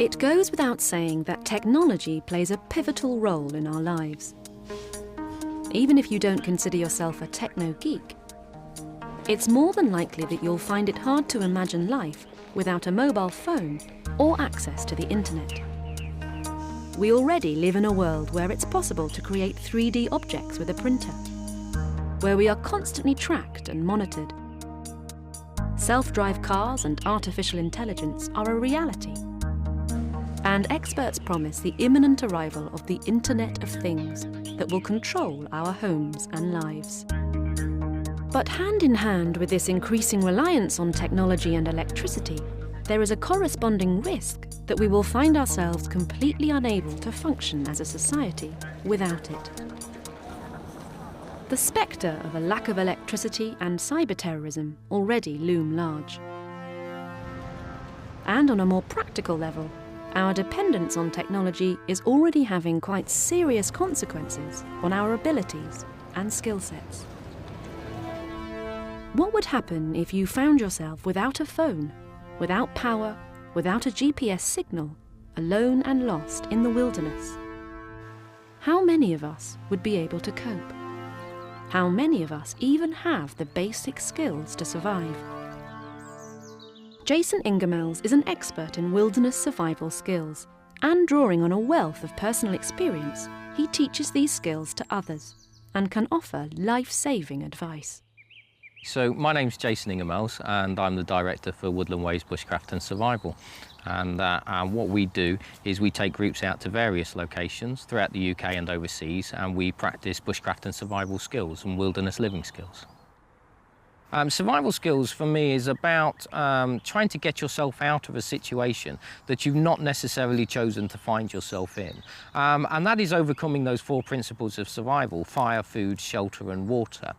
It goes without saying that technology plays a pivotal role in our lives. Even if you don't consider yourself a techno-geek, it's more than likely that you'll find it hard to imagine life without a mobile phone or access to the internet. We already live in a world where it's possible to create 3D objects with a printer, where we are constantly tracked and monitored. Self-drive cars and artificial intelligence are a reality. And experts promise the imminent arrival of the Internet of Things that will control our homes and lives. But hand in hand with this increasing reliance on technology and electricity, there is a corresponding risk that we will find ourselves completely unable to function as a society without it. The spectre of a lack of electricity and cyber-terrorism already loom large. And on a more practical level, our dependence on technology is already having quite serious consequences on our abilities and skill sets. What would happen if you found yourself without a phone, without power, without a GPS signal, alone and lost in the wilderness? How many of us would be able to cope? How many of us even have the basic skills to survive? Jason Ingemels is an expert in wilderness survival skills, and drawing on a wealth of personal experience, he teaches these skills to others and can offer life-saving advice. So my name's Jason Ingemels and I'm the Director for Woodland Ways Bushcraft and Survival. And what we do is we take groups out to various locations throughout the UK and overseas, and we practice bushcraft and survival skills and wilderness living skills. Survival skills for me is about trying to get yourself out of a situation that you've not necessarily chosen to find yourself in. And that is overcoming those 4 principles of survival: fire, food, shelter and water.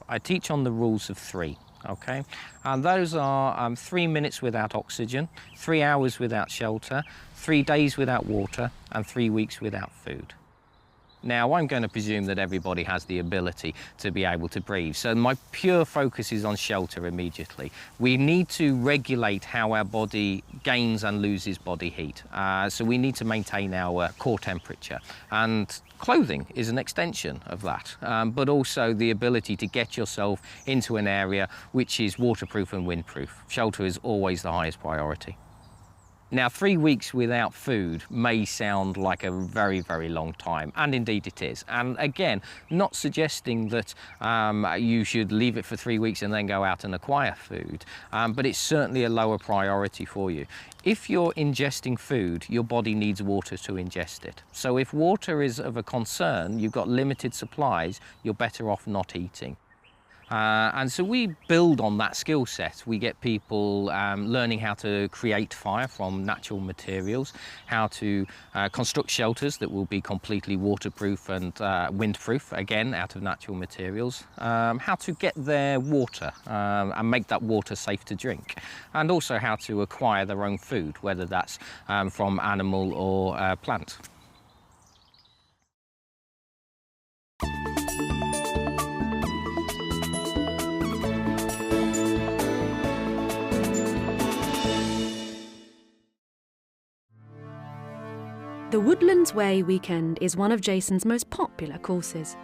I teach on the rules of 3, okay? And those are 3 minutes without oxygen, 3 hours without shelter, 3 days without water and 3 weeks without food. Now, I'm going to presume that everybody has the ability to be able to breathe, so my pure focus is on shelter immediately. We need to regulate how our body gains and loses body heat, so we need to maintain our core temperature, and clothing is an extension of that, but also the ability to get yourself into an area which is waterproof and windproof. Shelter is always the highest priority. Now, 3 weeks without food may sound like a very, very long time, and indeed it is. And again, not suggesting that you should leave it for 3 weeks and then go out and acquire food, but it's certainly a lower priority for you. If you're ingesting food, your body needs water to ingest it. So if water is of a concern, you've got limited supplies, you're better off not eating. And so we build on that skill set. We get people learning how to create fire from natural materials, how to construct shelters that will be completely waterproof and windproof, again, out of natural materials, how to get their water and make that water safe to drink, and also how to acquire their own food, whether that's from animal or plant. The Woodlands Way weekend is one of Jason's most popular courses.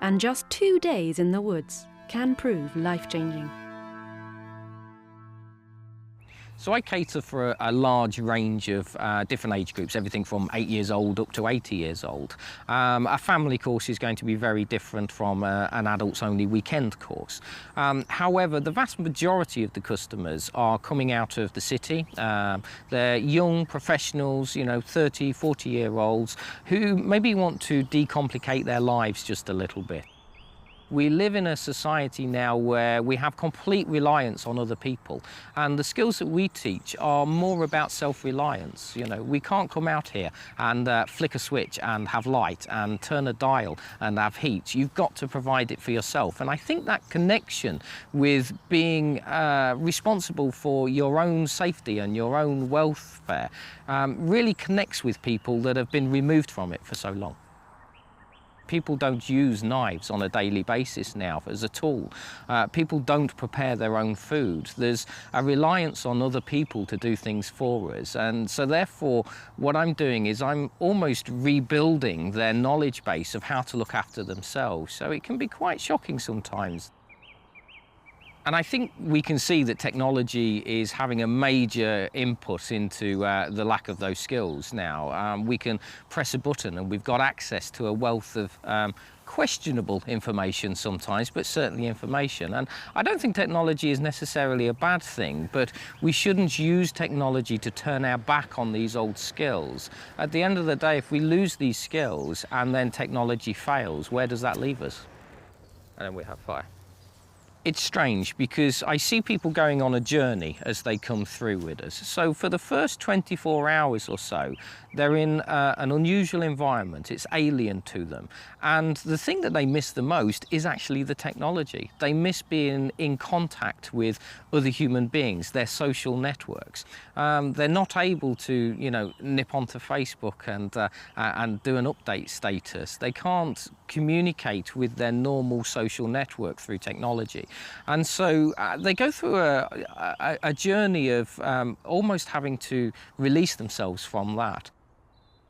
And just 2 days in the woods can prove life-changing. So I cater for a large range of different age groups, everything from 8 years old up to 80 years old. A family course is going to be very different from an adults-only weekend course. However, the vast majority of the customers are coming out of the city. They're young professionals, 30, 40-year-olds, who maybe want to decomplicate their lives just a little bit. We live in a society now where we have complete reliance on other people, and the skills that we teach are more about self-reliance. We can't come out here and flick a switch and have light and turn a dial and have heat. You've got to provide it for yourself, and I think that connection with being responsible for your own safety and your own welfare really connects with people that have been removed from it for so long. People don't use knives on a daily basis now as a tool. People don't prepare their own food. There's a reliance on other people to do things for us. And so therefore, what I'm doing is I'm almost rebuilding their knowledge base of how to look after themselves. So it can be quite shocking sometimes. And I think we can see that technology is having a major input into the lack of those skills now. We can press a button and we've got access to a wealth of questionable information sometimes, but certainly information. And I don't think technology is necessarily a bad thing, but we shouldn't use technology to turn our back on these old skills. At the end of the day, if we lose these skills and then technology fails, where does that leave us? And then we have fire. It's strange because I see people going on a journey as they come through with us. So for the first 24 hours or so, they're in an unusual environment. It's alien to them. And the thing that they miss the most is actually the technology. They miss being in contact with other human beings, their social networks. They're not able to, you know, nip onto Facebook and do an update status. They can't communicate with their normal social network through technology. And so they go through a journey of almost having to release themselves from that.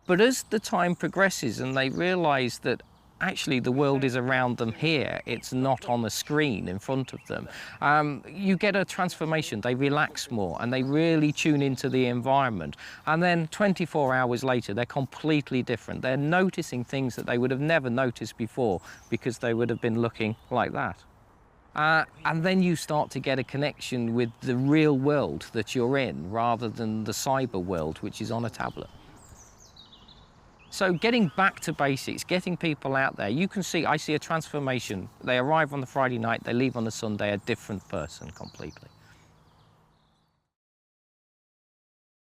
But as the time progresses and they realise that actually the world is around them here, it's not on a screen in front of them, you get a transformation. They relax more and they really tune into the environment. And then 24 hours later, they're completely different. They're noticing things that they would have never noticed before because they would have been looking like that. And then you start to get a connection with the real world that you're in rather than the cyber world, which is on a tablet. So getting back to basics, getting people out there, you can see, I see a transformation. They arrive on the Friday night, they leave on the Sunday, a different person completely.